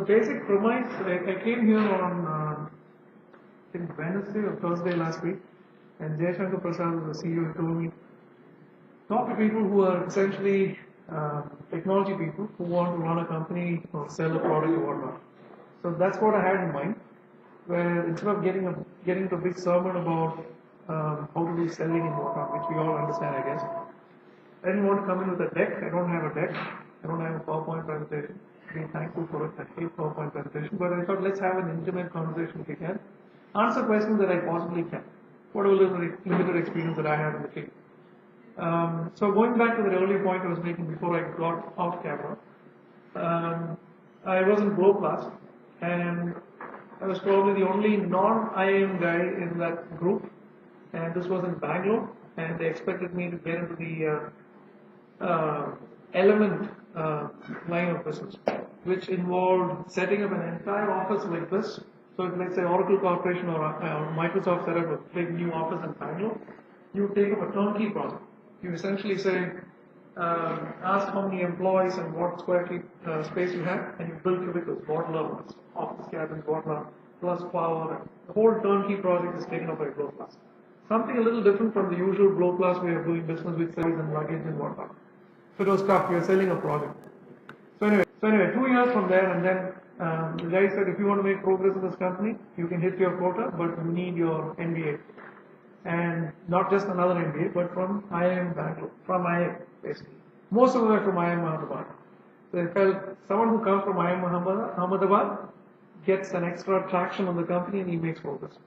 Basic premise, I came here on I think Wednesday or Thursday last week, and Jayashankar Prasad, the CEO, told me talk to people who are essentially technology people who want to run a company or sell a product or whatnot. So that's what I had in mind. Where instead of getting into a big sermon about how to do selling and whatnot, which we all understand, I guess, I didn't want to come in with a deck. I don't have a deck. I don't have a PowerPoint presentation. Be thankful for it. I hate PowerPoint presentation, but I thought let's have an intimate conversation if we can. Answer questions that I possibly can. Whatever limited experience that I have in the field. So going back to the earlier point I was making before I got off camera, I was in Glow Class, and I was probably the only non-IIM guy in that group, and this was in Bangalore, and they expected me to get into the Element line of business, which involved setting up an entire office like this. So if let's say Oracle Corporation or Microsoft set up a big new office in Bangalore, you take up a turnkey project. You essentially say, ask how many employees and what square feet space you have, and you build cubicles, bottle levels, office cabins, whatnot, plus power. The whole turnkey project is taken up by Glow Class. Something a little different from the usual Glow Class way of doing business with sales and luggage and whatnot. So it was tough. We were selling a project. So anyway, 2 years from there, and then the guy said, if you want to make progress in this company, you can hit your quota, but you need your MBA. And not just another MBA, but from IIM Bangalore, from IIM, basically. Most of them are from IIM Ahmedabad. So I felt someone who comes from IIM Ahmedabad gets an extra traction on the company and he makes progress.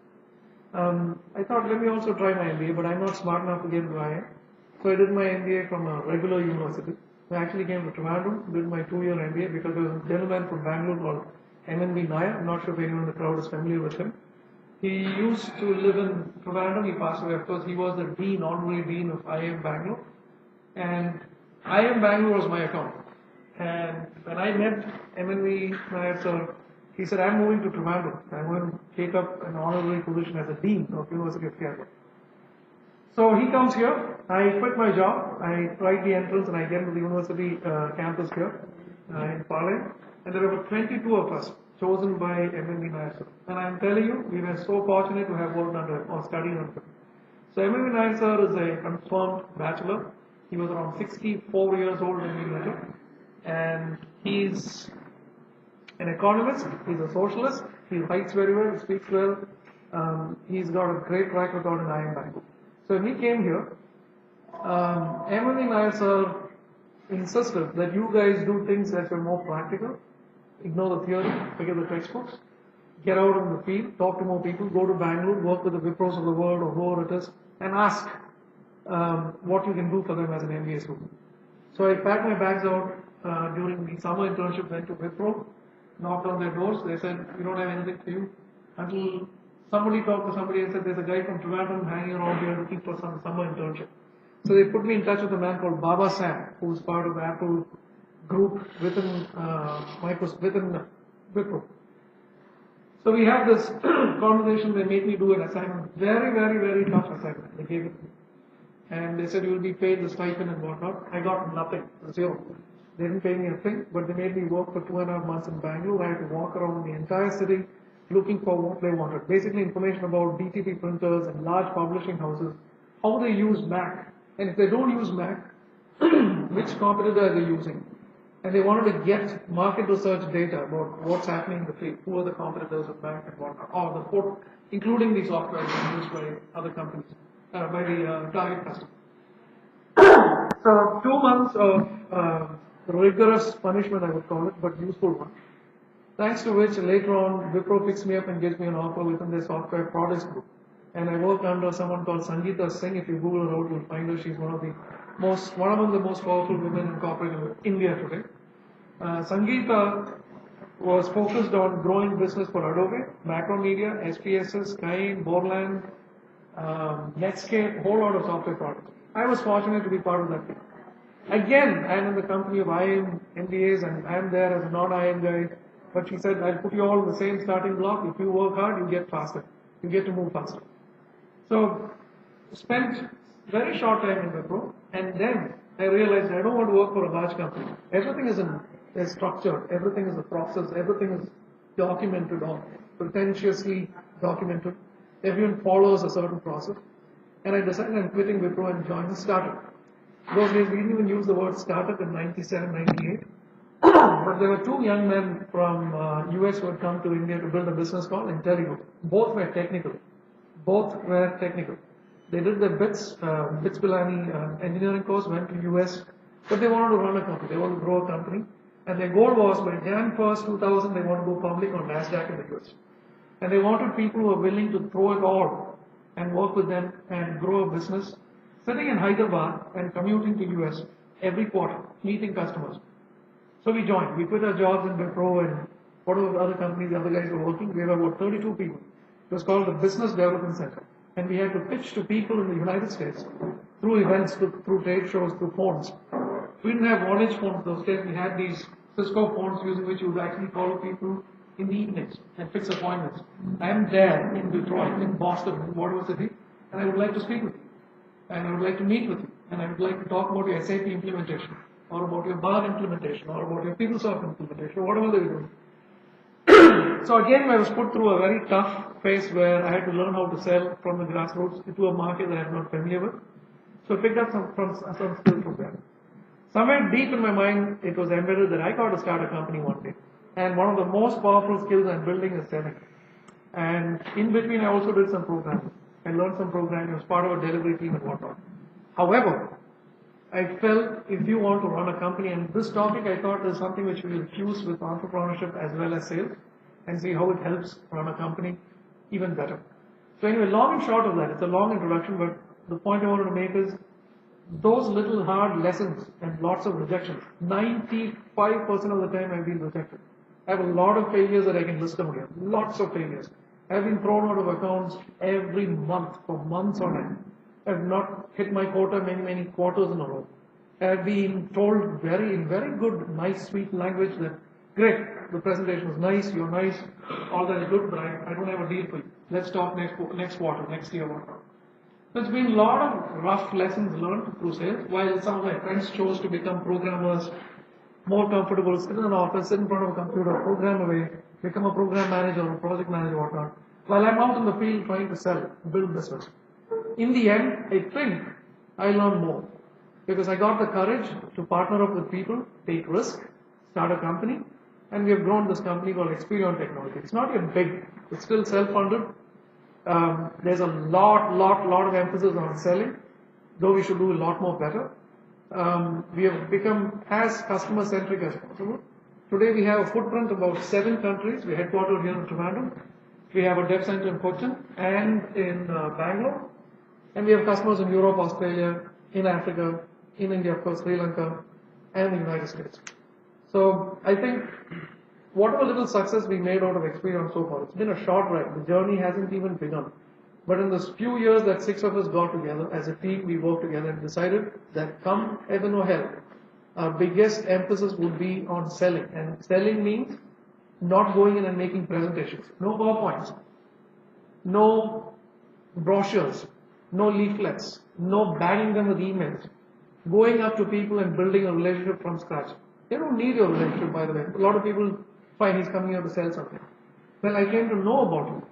I thought, let me also try my MBA, but I'm not smart enough to get into IIM. So I did my MBA from a regular university. I actually came to Trivandrum, did my 2-year MBA because there was a gentleman from Bangalore called MNB Nair. I'm not sure if anyone in the crowd is familiar with him. He used to live in Trivandrum. He passed away. Of course, he was the dean, honorary dean of IIM Bangalore. And IIM Bangalore was my account. And when I met MNB Nair, sir, he said, I'm moving to Trivandrum. I'm going to take up an honorary position as a dean of University of Kerala. So he comes here, I quit my job, I write the entrance and I get into the university campus here in Parliament, and there were about 22 of us chosen by MNB Nair. And I'm telling you, we were so fortunate to have worked under him or studied under him. So MNB Nair sir is a confirmed bachelor. He was around 64 years old when we met him, and he's an economist, he's a socialist, he writes very well, he speaks well, he's got a great track record in IIM Bangalore. So when we came here, MNB Nair sir insisted that you guys do things that are more practical, ignore the theory, forget the textbooks, get out in the field, talk to more people, go to Bangalore, work with the Wipros of the world or whoever it is, and ask what you can do for them as an MBA student. So I packed my bags out during the summer internship, went to Wipro, knocked on their doors, they said, we don't have anything for you, until somebody talked to somebody and said, there's a guy from Trivandrum hanging around here looking for some summer internship. So they put me in touch with a man called Baba Sam, who's part of the Apple group within Wipro. So we had this conversation. They made me do an assignment, very, very, very tough assignment. They gave it to me. And they said, you will be paid the stipend and whatnot. I got nothing, zero. They didn't pay me a thing, but they made me work for 2.5 months in Bangalore. I had to walk around the entire city looking for what they wanted. Basically information about DTP printers and large publishing houses, how they use Mac. And if they don't use Mac, which competitor are they using? And they wanted to get market research data about what's happening in the field, who are the competitors of Mac and whatnot, or the port, including the software used by other companies, by the target customer. So 2 months of rigorous punishment, I would call it, but useful one. Thanks to which later on Wipro picks me up and gives me an offer within their software products group. And I worked under someone called Sangeeta Singh. If you Google her out, you'll find her. She's one among the most powerful women in corporate India today. Sangeeta was focused on growing business for Adobe, Macromedia, SPSS, Skyne, Borland, Netscape, a whole lot of software products. I was fortunate to be part of that team. Again, I'm in the company of IIM MBAs and I'm there as a non-IIM guy. But she said, I'll put you all in the same starting block. If you work hard, you get faster. You get to move faster. So, spent very short time in Wipro, and then I realized I don't want to work for a large company. Everything is in is structured, everything is a process, everything is documented or pretentiously documented. Everyone follows a certain process. And I decided I'm quitting Wipro and joining a startup. Those days we didn't even use the word startup in 97, 98. But there were two young men from US who had come to India to build a business called Intelligo. Both were technical. They did their BITS Pilani engineering course, went to US, but they wanted to run a company. They wanted to grow a company. And their goal was by Jan 1st, 2000, they want to go public on NASDAQ in the US. And they wanted people who were willing to throw it all and work with them and grow a business, sitting in Hyderabad and commuting to US every quarter, meeting customers. So we joined. We quit our jobs in Wipro and whatever other companies the other guys were working. We were about 32 people. It was called the Business Development Center. And we had to pitch to people in the United States through events, through trade shows, through phones. We didn't have Vonage phones those days. We had these Cisco phones using which you would actually call people in the evenings and fix appointments. I am there in Detroit, in Boston, in whatever city, and I would like to speak with you. And I would like to meet with you. And I would like to talk about your SAP implementation, or about your BAR implementation, or about your PeopleSoft implementation, or whatever they were doing. So again, I was put through a very tough phase where I had to learn how to sell from the grassroots into a market that I'm not familiar with. So I picked up some skills from there. Somewhere deep in my mind, it was embedded that I got to start a company one day. And one of the most powerful skills I'm building is selling. And in between, I also did some programming. I learned some programming, was part of a delivery team and whatnot. However, I felt if you want to run a company, and this topic I thought is something which we will fuse with entrepreneurship as well as sales, and see how it helps run a company even better. So anyway, long and short of that, it's a long introduction, but the point I wanted to make is those little hard lessons and lots of rejections. 95% of the time I've been rejected. I have a lot of failures that I can list them again. Lots of failures. I've been thrown out of accounts every month for months on end. I've not hit my quota many quarters in a row. I've been told in very good, nice, sweet language that, great, the presentation was nice, you're nice, all that is good, but I don't have a deal for you. Let's talk next quarter, next year, whatnot. So it's been a lot of rough lessons learned through sales, while some of my friends chose to become programmers, more comfortable, sit in an office, sit in front of a computer, program away, become a program manager or project manager, whatnot. While I'm out in the field trying to sell, build business. In the end, I think I learned more because I got the courage to partner up with people, take risk, start a company, and we have grown this company called Experion Technology. It's not yet big, it's still self-funded. There's a lot of emphasis on selling, though we should do a lot more better. We have become as customer-centric as possible. Today we have a footprint of about 7 countries. We're headquartered here in Trivandrum. We have a dev center in Cochin and in Bangalore. And we have customers in Europe, Australia, in Africa, in India, of course, Sri Lanka, and the United States. So I think whatever little success we made out of Experion so far, it's been a short ride. The journey hasn't even begun. But in this few years that 6 of us got together, as a team, we worked together and decided that come heaven or hell, our biggest emphasis would be on selling. And selling means not going in and making presentations. No PowerPoints, no brochures, no leaflets, no bagging them with emails. Going up to people and building a relationship from scratch. They don't need your relationship, by the way. A lot of people find he's coming here to sell something. Well, I came to know about you.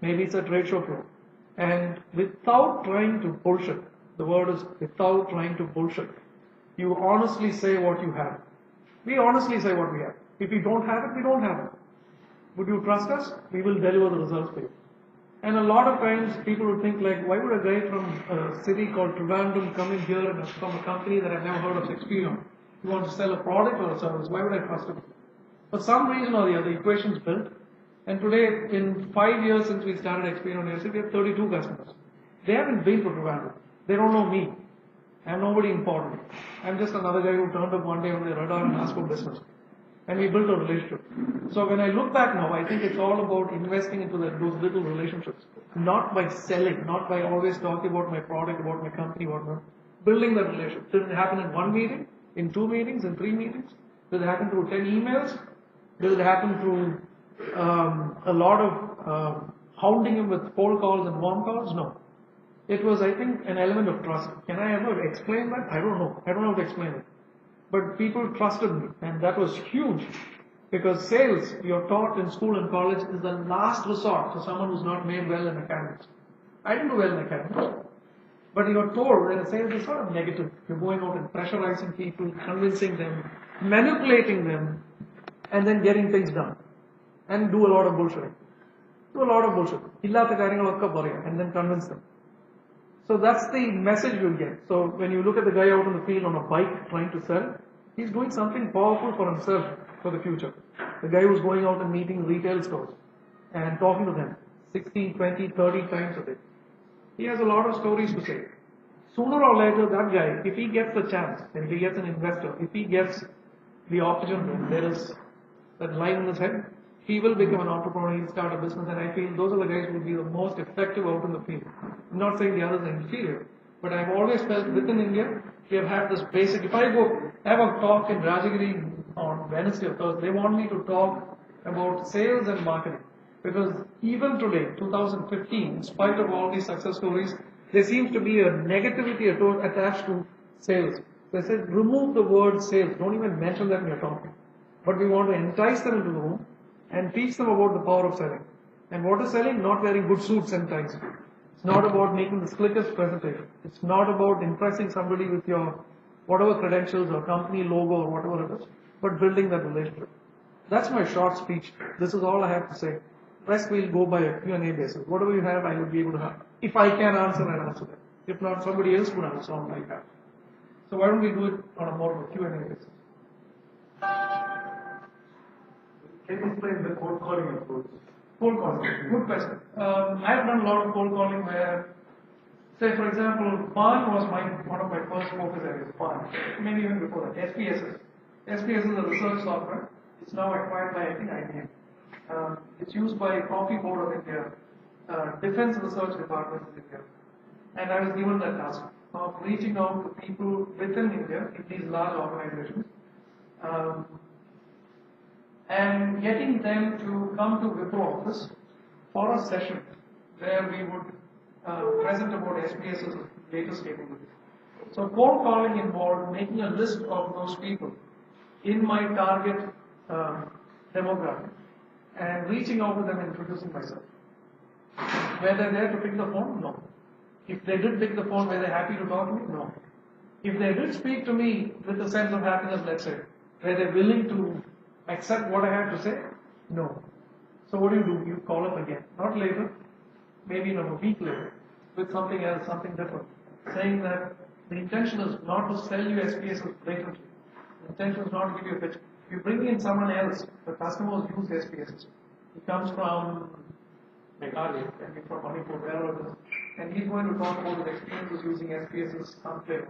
Maybe it's a trade show floor. And without trying to bullshit, the word is without trying to bullshit, you honestly say what you have. We honestly say what we have. If we don't have it, we don't have it. Would you trust us? We will deliver the results for you. And a lot of times people would think like, why would a guy from a city called Trivandrum come in here and from a company that I've never heard of, Experion? He wants to sell a product or a service. Why would I trust him? For some reason or the other, the equation's built. And today, in 5 years since we started Experion USA, we have 32 customers. They haven't been to Trivandrum. They don't know me. I'm nobody important. I'm just another guy who turned up one day on the radar and asked for business. And we built a relationship. So when I look back now, I think it's all about investing into those little relationships. Not by selling, not by always talking about my product, about my company, whatnot. Building that relationship. Did it happen in 1 meeting, in 2 meetings, in 3 meetings? Did it happen through 10 emails? Did it happen through a lot of hounding him with cold calls and warm calls? No. It was, I think, an element of trust. Can I ever explain that? I don't know. I don't know how to explain it. but people trusted me, and that was huge. Because sales, you're taught in school and college, is the last resort for someone who's not made well in academics. I didn't do well in academics. But you're told that sales is sort of negative. You're going out and pressurizing people, convincing them, manipulating them, and then getting things done. And do a lot of bullshit. Do a lot of bullshit. ഇല്ലാത്ത കാര്യങ്ങളൊക്കെ പറയാം, and then convince them. So that's the message you'll get. So when you look at the guy out in the field on a bike trying to sell, he's doing something powerful for himself for the future. The guy who's going out and meeting retail stores and talking to them 16, 20, 30 times a day. He has a lot of stories to say. Sooner or later, that guy, if he gets the chance, and if he gets an investor, if he gets the opportunity, there is that line in his head, he will become an entrepreneur, he'll start a business, and I feel those are the guys who will be the most effective out in the field. I'm not saying the others are inferior, but I've always felt within India, we have had this basic, if I go have a talk in Rajagiri on Wednesday or Thursday, they want me to talk about sales and marketing. Because even today, 2015, in spite of all these success stories, there seems to be a negativity attached to sales. They said, remove the word sales, don't even mention that in your talk. But we want to entice them into the room and teach them about the power of selling. And what is selling? Not wearing good suits and ties. It's not about making the slickest presentation. It's not about impressing somebody with your whatever credentials or company logo or whatever it is, but building that relationship. That's my short speech. This is all I have to say. Rest we'll go by a Q&A basis. Whatever you have, I will be able to have. If I can answer, I'll answer that. If not, somebody else would answer on my behalf. So why don't we do it on a more of a Q&A basis? Can you explain the cold calling approach? Cold calling. Good question. I've done a lot of cold calling where, say for example, PAN was one of my first focus areas. PAN. Maybe even before that. SPSS. SPSS is a research software. It's now acquired by, I think, IBM. It's used by Coffee Board of India, Defense Research Department of India. And I was given that task of reaching out to people within India in these large organizations and getting them to come to Wipro office for a session where we would present about SPS's latest capabilities. So cold calling involved making a list of those people in my target demographic and reaching out to them and introducing myself. Were they there to pick the phone? No. If they did pick the phone, were they happy to talk to me? No. If they did speak to me with a sense of happiness, let's say, were they willing to accept what I had to say? No. So what do? You call up again. Not later, maybe in a week later, with something else, something different. Saying that the intention is not to sell you SPS blatantly. The intention is not to give you a pitch. If you bring in someone else, the customers use SPSs. He comes from Meghalaya, maybe from Manipur, wherever it is, and he's going to talk about his experiences using SPSs some flavor.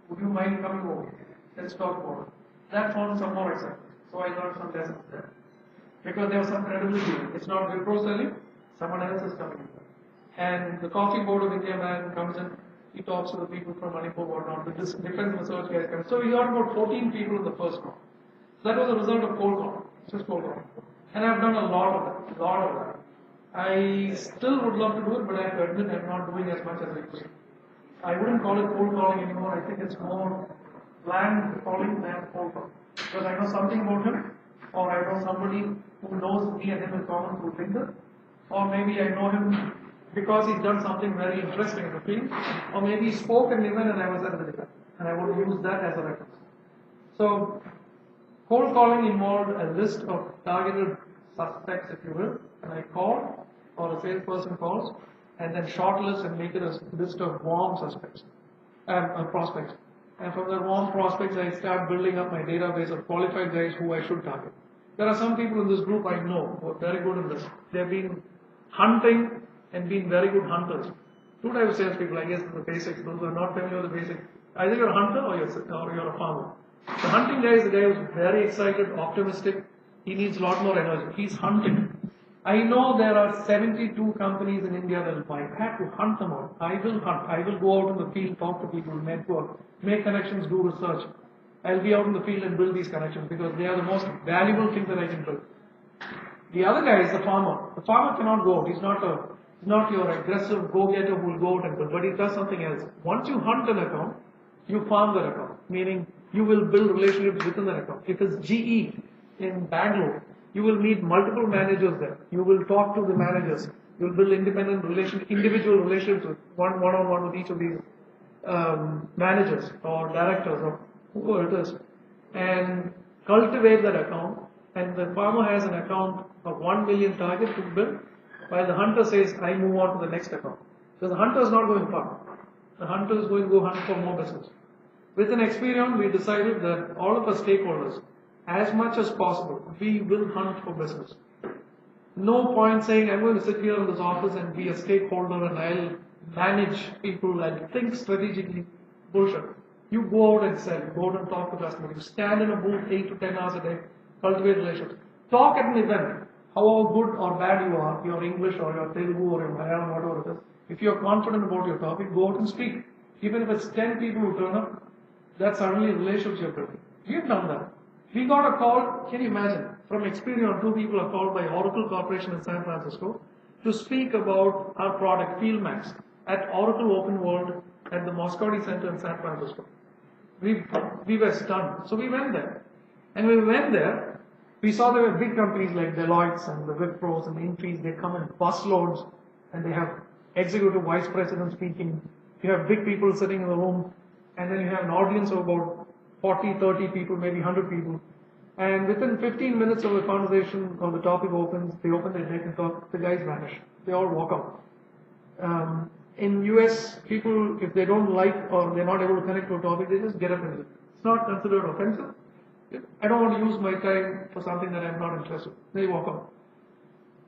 Would you mind coming over? Let's talk about it. That found some more acceptance. So I learned some lessons there. Because there was some credibility. It's not Wipro selling, someone else is coming in. And the Coffee Board of India man comes in, he talks to the people from Manipur, whatnot, with this defense research guys come. So we got about 14 people in the first call. So that was a result of cold calling, just cold calling. And I've done a lot of that, I still would love to do it, but I have to admit I'm not doing as much as I used to. I wouldn't call it cold calling anymore. I think it's more planned calling than cold calling. Because I know something about him, or I know somebody who knows me and him in common through LinkedIn, or maybe I know him because he's done something very interesting in the field, or maybe he spoke in an event and I was at the event, and I want to use that as a reference. So, cold calling involved a list of targeted suspects, if you will, and I call, or a salesperson calls, and then shortlist and make it a list of warm suspects, prospects. And from the warm prospects, I start building up my database of qualified guys who I should target. There are some people in this group I know who are very good in this. They've been hunting and been very good hunters. Two types of salespeople, I guess, the basics. Those who are not familiar with the basics. Either you're a hunter or you're a farmer. The hunting guy is the guy who's very excited, optimistic. He needs a lot more energy. He's hunting. I know there are 72 companies in India that will buy. I have to hunt them out. I will hunt. I will go out in the field, talk to people, network, make connections, do research. I'll be out in the field and build these connections because they are the most valuable thing that I can build. The other guy is the farmer. The farmer cannot go out. He's not your aggressive go-getter who will go out and build, but he does something else. Once you hunt an account, you farm that account. Meaning, you will build relationships within that account. If it's GE in Bangalore, you will meet multiple managers there. You will talk to the managers. You will build individual relationships with one-on-one with each of these managers or directors or whoever it is, and cultivate that account. And the farmer has an account of 1 million target to build, while the hunter says, I move on to the next account. Because the hunter is not going far. The hunter is going to go hunt for more business. With an Experion, we decided that all of our stakeholders, as much as possible, we will hunt for business. No point saying, I'm going to sit here in this office and be a stakeholder and I'll manage people and think strategically. Bullshit. You go out and sell. You go out and talk to customers. You stand in a booth 8 to 10 hours a day, cultivate relationships. Talk at an event. How good or bad you are, your English or your Telugu or your Malayalam, whatever it is. If you're confident about your topic, go out and speak. Even if it's 10 people who turn up, that's suddenly a relationship you're building. We've done that. We got a call, can you imagine, from Experion, 2 people are called by Oracle Corporation in San Francisco to speak about our product, FieldMax, at Oracle Open World at the Moscone Center in San Francisco. We were stunned. So we went there. And when we went there, we saw there were big companies like Deloitte and the Wipros and the Infys. They come in busloads and they have executive vice presidents speaking. You have big people sitting in the room, and then you have an audience of about 40, 30 people, maybe 100 people. And within 15 minutes of the conversation or the topic opens, they open their deck and talk, the guys vanish. They all walk out. In US, people, if they don't like or they're not able to connect to a topic, they just get up and leave. It's not considered offensive. I don't want to use my time for something that I'm not interested in. They walk out.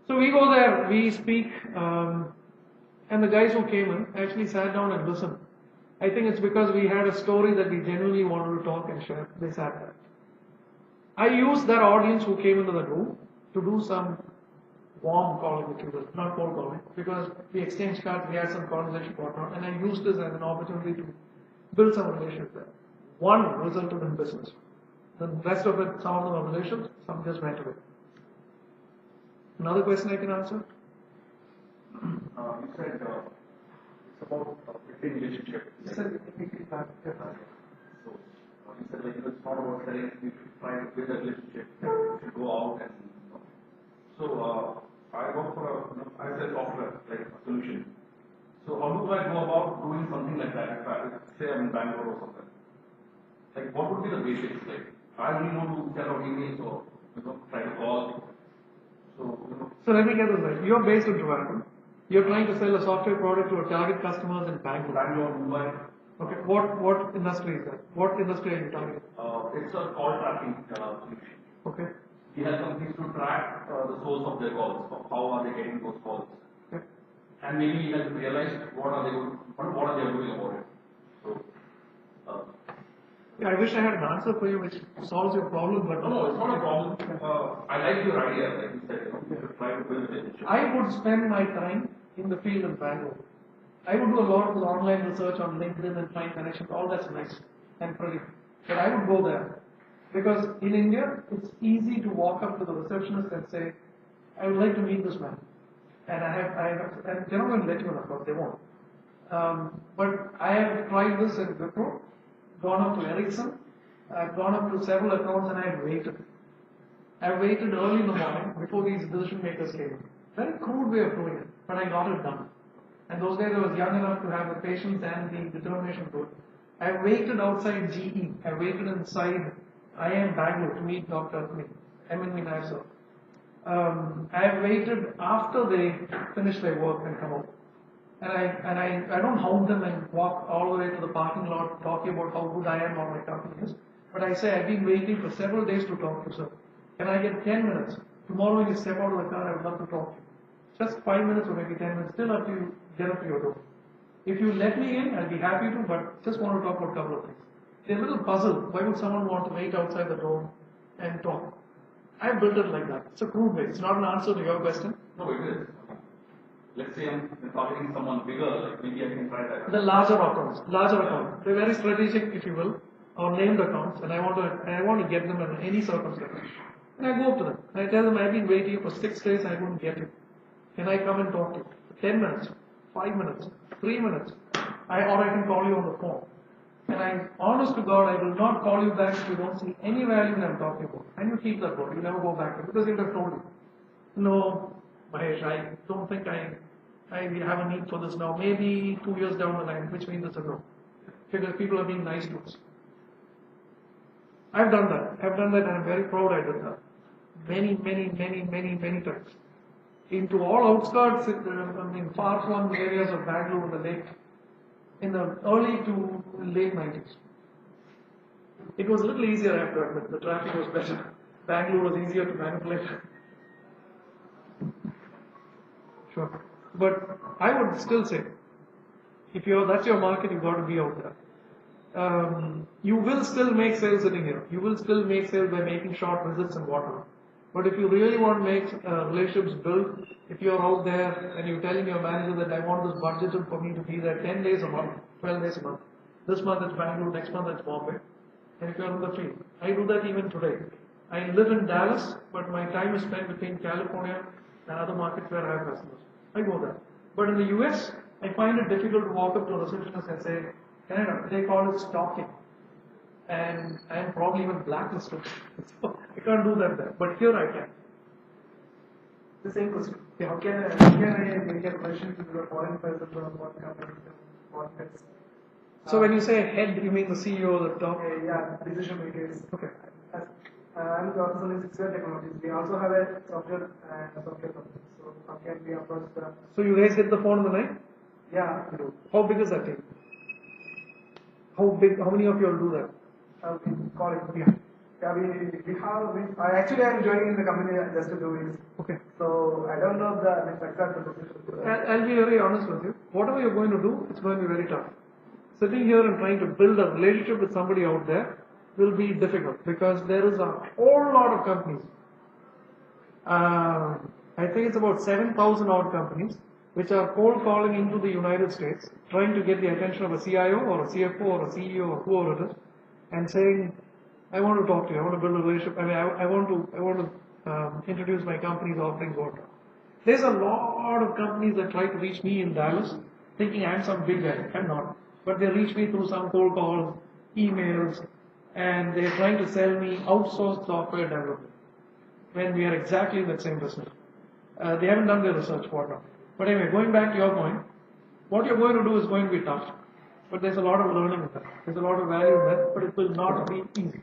So we go there, we speak, and the guys who came in actually sat down and listened. I think it's because we had a story that we genuinely wanted to talk and share. They sat there. I used that audience who came into the room to do some warm calling, if you will, not cold calling, because we exchanged cards, we had some conversation, whatnot, and I used this as an opportunity to build some relationships there. One resulted in business. The rest of it, some of them are relations, some just went away. Another question I can answer? You said it's about building relationship. You said, So you said like it's not about selling. You should try to build a relationship. You should go out and. So I work for I sell software like a solution. So how do I go about doing something like that? If I say I'm in Bangalore or something. Like what would be the basics? Like I really want to send out emails or try to call. So let me get this right. You're based in Toronto. You're trying to sell a software product to a target customers in Bangalore. Bangalore, Mumbai. Okay. What industry is that? What industry are you targeting? It's a call tracking solution. Okay. He has companies to track the source of their calls. How are they getting those calls? Okay. And maybe he has realized what are they doing about it. So. I wish I had an answer for you which solves your problem, but No, it's not a problem. I like your idea, like you said, you should try to build a relationship. I would spend my time in the field in Bangalore. I would do a lot of online research on LinkedIn and find connections. All that's nice and pretty. But I would go there because in India, it's easy to walk up to the receptionist and say, I would like to meet this man. And and they're not going to let you in, of course, they won't. But I have tried this in Wipro, gone up to Ericsson, I've gone up to several accounts and I have waited. I waited early in the morning before these decision makers came in. Very crude way of doing it, but I got it done. And those days I was young enough to have the patience and the determination to do it. I waited outside GE. I waited inside IIM Bangalore to meet Dr. M.N. Nair. I waited after they finished their work and come out. And I don't hound them and walk all the way to the parking lot talking about how good I am or my company is. But I say, I've been waiting for several days to talk to you, sir. Can I get 10 minutes? Tomorrow when you step out of the car, I would love to talk to you. Just 5 minutes or maybe 10 minutes, still have to get up to your door. If you let me in, I'll be happy to, but just want to talk about a couple of things. They're a little puzzled. Why would someone want to wait outside the door and talk? I built it like that. It's a crude way. It's not an answer to your question. No, it is. Let's say I'm targeting someone bigger, like maybe I can try that. The larger accounts. They're very strategic, if you will, or named accounts, and I want to get them in any circumstance. And I go up to them. And I tell them, I've been waiting for 6 days, I couldn't get you. Can I come and talk to you? 10 minutes, 5 minutes, 3 minutes. Or I can call you on the phone. And I, honest to God, I will not call you back if you don't see any value in I'm talking about. And you keep that word. You never go back to it because you would have told you. No, Mahesh, I don't think I have a need for this now. Maybe 2 years down the line, which means it's a no. Because people are being nice to us. I've done that. I've done that and I'm very proud I did that. Many times. Into all outskirts, in far-flung areas of Bangalore, the lake, in the early to late 90s. It was a little easier after that, the traffic was better. Bangalore was easier to manipulate. Sure. But I would still say, if that's your market, you've got to be out there. You will still make sales sitting here. You will still make sales by making short visits and whatnot. But if you really want to make relationships build, if you're out there and you're telling your manager that I want this budgeted for me to be there 10 days a month, 12 days a month. This month it's Bangalore, next month it's Bombay. And if you're in the field, I do that even today. I live in Dallas, but my time is spent between California and other markets where I have customers. I go there. But in the US, I find it difficult to walk up to a receptionist and say, Canada, they call it stalking. And I'm probably even blacklisted. So I can't do that there. But here I can. The same question. Yeah. How can I make a question to the foreign person or what company, what heads? So when you say head, you mean the CEO, the top? Yeah, decision makers. Okay. I'm also selling 6-year technologies. We also have a software company. So how can we approach the? So you guys hit the phone in the night? Yeah, we do. How big is that team? How many of you will do that? We call it. Yeah. Yeah, actually I'm joining the company just 2 weeks. Okay. So I don't know the exact position. I'll be very honest with you. Whatever you're going to do, it's going to be very tough. Sitting here and trying to build a relationship with somebody out there will be difficult because there is a whole lot of companies. I think it's about 7,000 odd companies which are cold calling into the United States, trying to get the attention of a CIO or a CFO or a CEO or whoever it is, and saying, I want to talk to you, I want to build a relationship, I want to introduce my company's offerings, whatnot. There's a lot of companies that try to reach me in Dallas, thinking I'm some big guy. I'm not. But they reach me through some cold calls, emails, and they're trying to sell me outsourced software development when we are exactly in that same business. They haven't done their research, whatnot. But anyway, going back to your point, what you're going to do is going to be tough. But there's a lot of learning in that. There's a lot of value in that, but it will not be easy.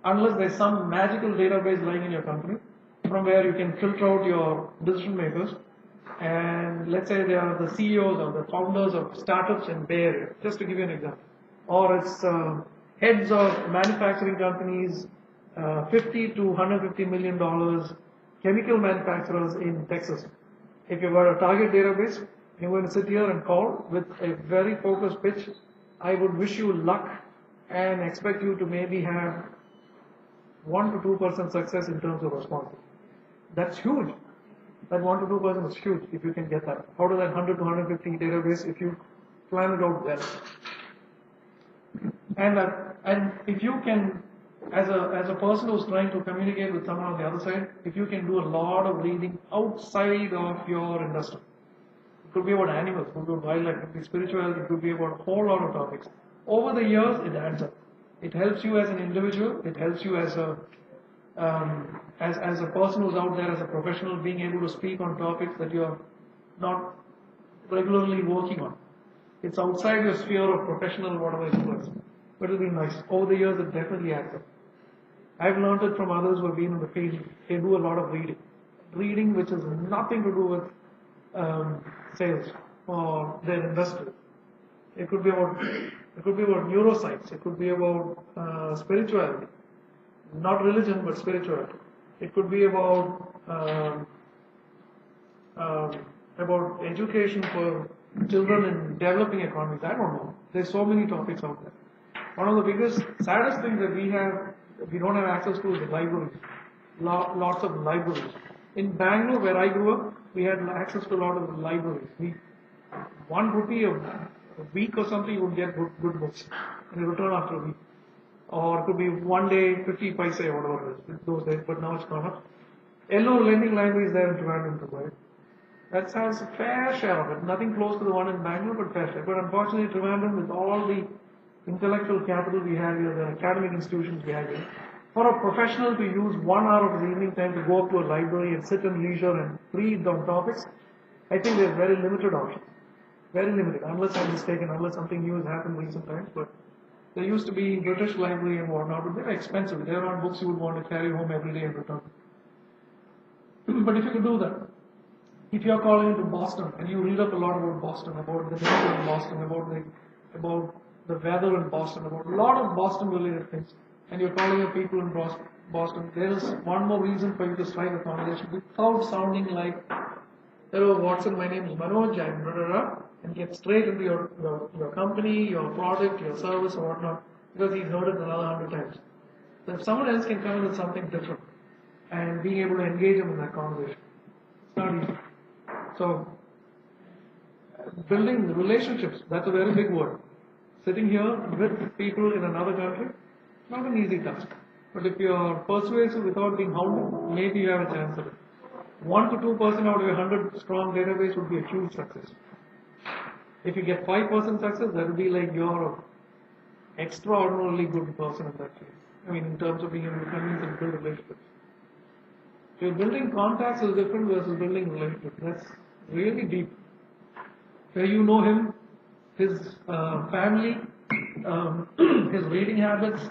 Unless there's some magical database lying in your company from where you can filter out your decision makers. And let's say they are the CEOs or the founders of startups in Bay Area, just to give you an example. Or it's heads of manufacturing companies, $50 to $150 million, chemical manufacturers in Texas. If you've got a target database, you're going to sit here and call with a very focused pitch. I would wish you luck and expect you to maybe have 1 to 2% success in terms of response. That's huge. That 1 to 2% is huge if you can get that. Out of that 100 to 150 database, if you plan it out well. And if you can, as a person who's trying to communicate with someone on the other side, if you can do a lot of reading outside of your industry. It could be about animals, it could be about wildlife, it could be spiritual, it could be about a whole lot of topics. Over the years, it adds up. It helps you as an individual, it helps you as a person who's out there as a professional, being able to speak on topics that you're not regularly working on. It's outside your sphere of professional whatever influence. But it'll be nice. Over the years, it definitely adds up. I've learned it from others who have been in the field. They do a lot of reading. Reading which has nothing to do with sales or their industry. It could be about neuroscience. It could be about spirituality. Not religion, but spirituality. It could be about education for children in developing economies. I don't know. There's so many topics out there. One of the biggest, saddest things that we don't have access to is the libraries. Lots of libraries. In Bangalore, where I grew up, we had access to a lot of libraries. ₹1 a week or something, you would get good books. And you return after a week. Or it could be 1 day, 50 paise or whatever it is, those days, but now it's gone up. Yellow lending library is there in Trivandrum to buy. That has a fair share of it. Nothing close to the one in Bangalore, but fair share. But unfortunately, Trivandrum, with all the intellectual capital we have here, the academic institutions we have here. For a professional to use 1 hour of his evening time to go up to a library and sit in leisure and read on topics, I think there's very limited options. Very limited, unless I'm mistaken, unless something new has happened recent times. But there used to be British Library and whatnot, but they're expensive. There are books you would want to carry home every day and return. But if you could do that, if you're calling into Boston and you read up a lot about Boston, about the nature in Boston, about the weather in Boston, about a lot of Boston-related things, and you're calling up people in Boston, there is one more reason for you to strike a conversation without sounding like, hello Watson, my name is Manoj, I'm blah, blah, blah, and get straight into your company, your product, your service or whatnot, because he's heard it another 100 times. So if someone else can come in with something different and being able to engage him in that conversation, it's not easy. So, building relationships, that's a very big word. Sitting here with people in another country, not an easy task. But if you are persuasive without being hounded, maybe you have a chance at it. 1 to 2% out of a 100 strong database would be a huge success. If you get 5% success, that would be like you're an extraordinarily good person in that field. I mean, in terms of being able to convince and build relationships. So building contacts is different versus building relationships. That's really deep. Where you know him, his family, his reading habits,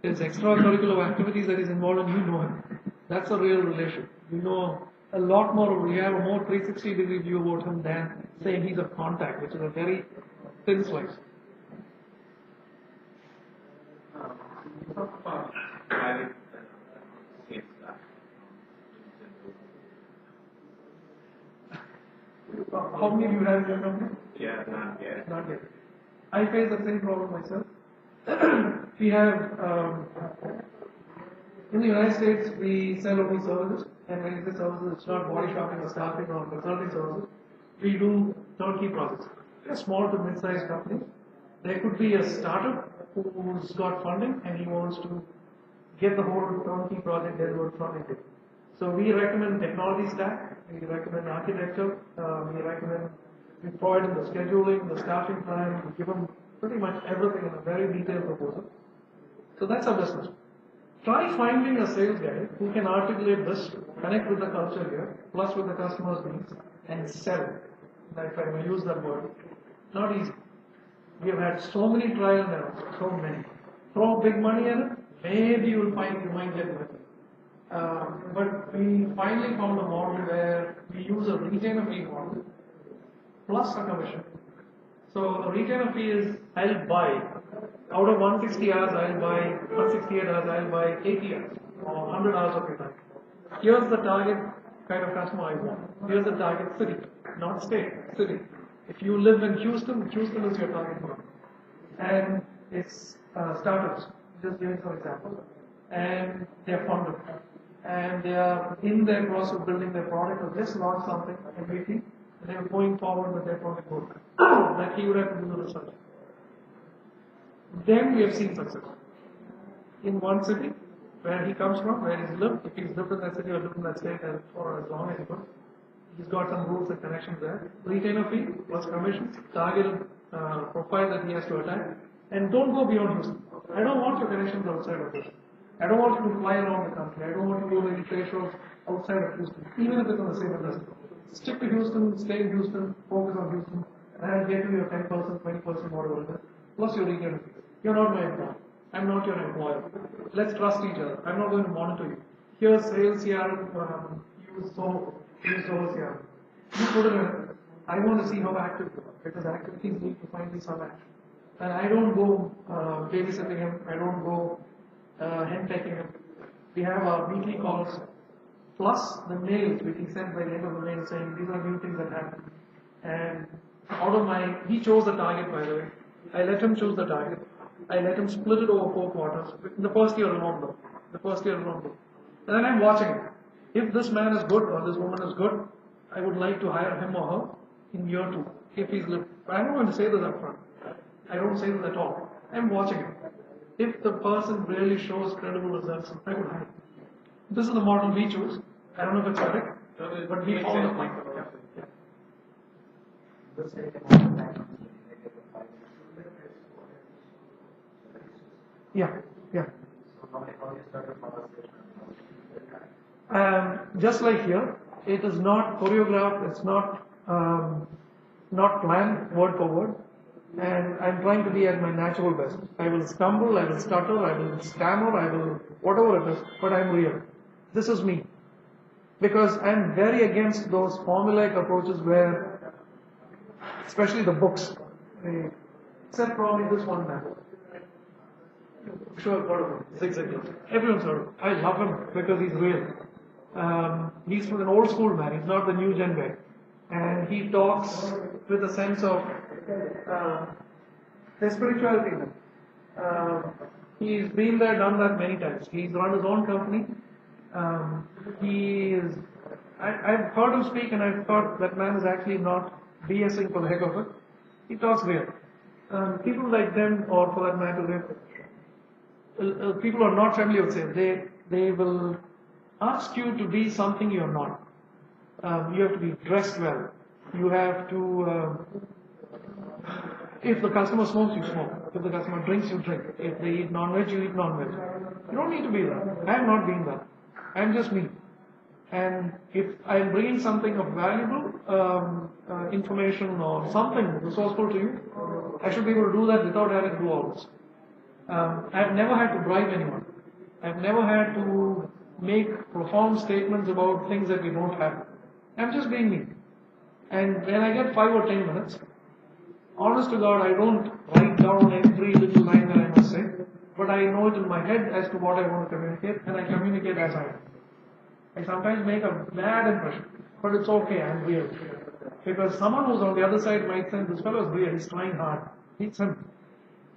his extracurricular activities that he's involved in, you know him. That's a real relation. You know a lot more, you have a more 360-degree view about him than saying he's a contact, which is a very thin slice. How many of you have in your company? Yeah, not yet. Not yet. I face the same problem myself. We have, in the United States, we sell only services, and when you say services, it's not body shopping or staffing or consulting services. We do turnkey projects. A small to mid-sized company. There could be a startup who's got funding and he wants to get the whole turnkey project delivered from India. So we recommend technology stack, we recommend architecture, we provide them the scheduling, the staffing plan, we give them pretty much everything in a very detailed proposal. So that's our business. Try finding a sales guy who can articulate this, connect with the culture here, plus with the customer's needs, and sell. If I may use that word. Not easy. We have had so many trial and errors, so many. Throw big money in it, maybe you'll find you might get lucky. But we finally found a model where we use a retainer fee model plus a commission. So a retainer fee is I'll buy out of 160 hours, I'll buy 168 hours, I'll buy 80 hours or 100 hours of your time. Here's the target kind of customer I want. Here's the target city, not state, city. If you live in Houston, Houston is your target market. And it's startups, just giving some examples. And they're funded. And they are in their process of building their product or just launched something, MVP, and they're going forward with their product roadmap. That he would have to do the research. Then we have seen success. In one city, where he comes from, where he's lived, if he's lived in that city or lived in that state for as long as he could, he's got some rules and connections there. Retainer fee plus commission, targeted profile that he has to attack, and don't go beyond Houston. I don't want your connections outside of Houston. I don't want you to fly around the country. I don't want you to go to any trade shows outside of Houston, even if it's in the same industry. Stick to Houston, stay in Houston, focus on Houston, and I'll get you your 10%, 20%, whatever it is, plus your retainer fee. You're not my employer. I'm not your employer. Let's trust each other. I'm not going to monitor you. Here's sales CRM, use Zoho CRM. You put it in. I want to see how active you are, because activities need to find me some action. And I don't go babysitting him. I don't go henpecking him. We have our weekly calls, plus the mails which he sent by the end of the mail saying these are new things that happen. And out of he chose the target, by the way. I let him choose the target. I let him split it over 4 quarters. In the first year alone though. And then I'm watching it. If this man is good or this woman is good, I would like to hire him or her in year 2. If he's lived. I'm not going to say this up front. I don't say this at all. I'm watching it. If the person really shows credible results, I would hire him. This is the model we choose. I don't know if it's correct, but we found the point. Yeah, yeah. So how you started conversation? Just like here, it is not choreographed, it's not planned word for word, and I'm trying to be at my natural best. I will stumble, I will stutter, I will stammer, I will whatever it is, but I'm real. This is me. Because I'm very against those formulaic approaches where, especially the books, except probably this one man. Sure, heard of him. Zig Ziglar. Everyone's heard of him. I love him because he's real. He's from an old school man. He's not the new gen guy. And he talks with a sense of there's spirituality in him. He's been there, done that many times. He's run his own company. He is. I've heard him speak, and I thought that man is actually not BSing for the heck of it. He talks real. People like them, or for that matter, people are not familiar with sales. They will ask you to be something you're not. You have to be dressed well. You have to. If the customer smokes, you smoke. If the customer drinks, you drink. If they eat non-veg, you eat non-veg. You don't need to be that. I am not being that. I am just me. And if I am bringing something of valuable information or something resourceful to you, I should be able to do that without having to do all this. I've never had to bribe anyone. I've never had to make profound statements about things that we don't have. I'm just being me. And when I get 5 or 10 minutes, honest to God, I don't write down every little line that I must say, but I know it in my head as to what I want to communicate, and I communicate as I am. I sometimes make a bad impression, but it's okay, I'm real. Because someone who's on the other side might think, this fellow is real, he's trying hard. He's simple.